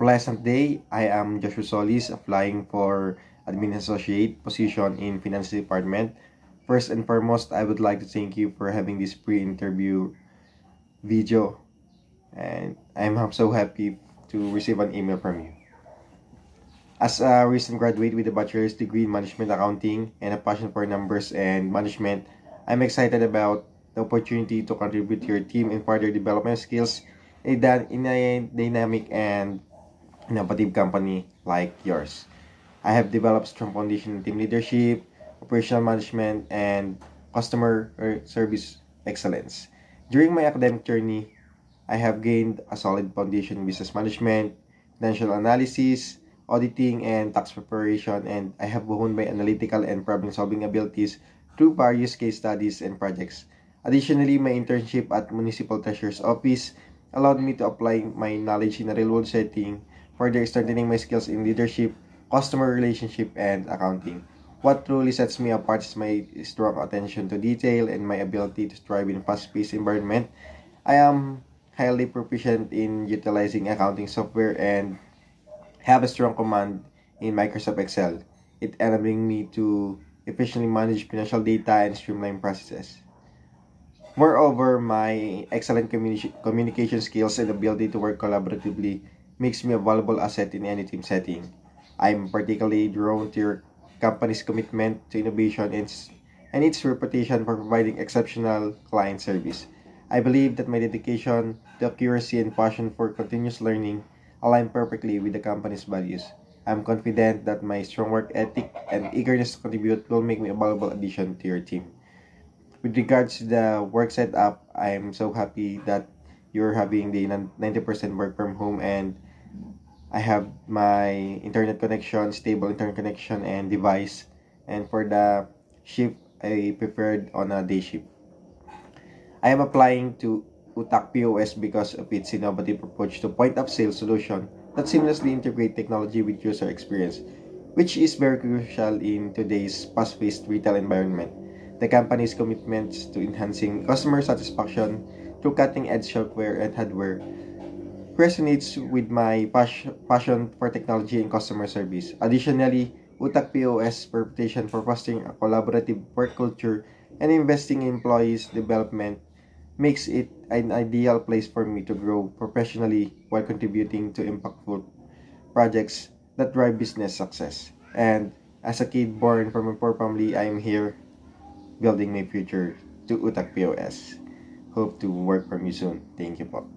pleasant day. I am Joshua Solis, applying for Admin Associate position in Finance Department. First and foremost, I would like to thank you for having this pre-interview video, and I'm so happy to receive an email from you. As a recent graduate with a bachelor's degree in Management Accounting and a passion for numbers and management, I'm excited about the opportunity to contribute to your team and further development skills in a dynamic and innovative company like yours. I have developed strong foundation in team leadership, operational management, and customer service excellence. During my academic journey, I have gained a solid foundation in business management, financial analysis, auditing, and tax preparation, and I have honed my analytical and problem-solving abilities through various case studies and projects. Additionally, my internship at Municipal Treasurer's Office allowed me to apply my knowledge in a real-world setting, further strengthening my skills in leadership, customer relationship, and accounting. What truly sets me apart is my strong attention to detail and my ability to thrive in a fast-paced environment. I am highly proficient in utilizing accounting software and have a strong command in Microsoft Excel. It enabling me to efficiently manage financial data and streamline processes. Moreover, my excellent communication skills and ability to work collaboratively makes me a valuable asset in any team setting. I'm particularly drawn to your company's commitment to innovation and its reputation for providing exceptional client service. I believe that my dedication to accuracy and passion for continuous learning align perfectly with the company's values. I'm confident that my strong work ethic and eagerness to contribute will make me a valuable addition to your team. With regards to the work setup, I'm so happy that you're having the 90% work from home, and I have my internet connection, stable internet connection and device. And for the shift, I preferred on a day shift. I am applying to Utak POS because of its innovative approach to point-of-sale solution that seamlessly integrate technology with user experience, which is very crucial in today's fast-paced retail environment. The company's commitments to enhancing customer satisfaction through cutting-edge software and hardware resonates with my passion for technology and customer service. Additionally, Utak POS reputation for fostering a collaborative work culture and investing in employees' development makes it an ideal place for me to grow professionally while contributing to impactful projects that drive business success. And as a kid born from a poor family, I am here building my future to Utak POS. Hope to work from you soon. Thank you po.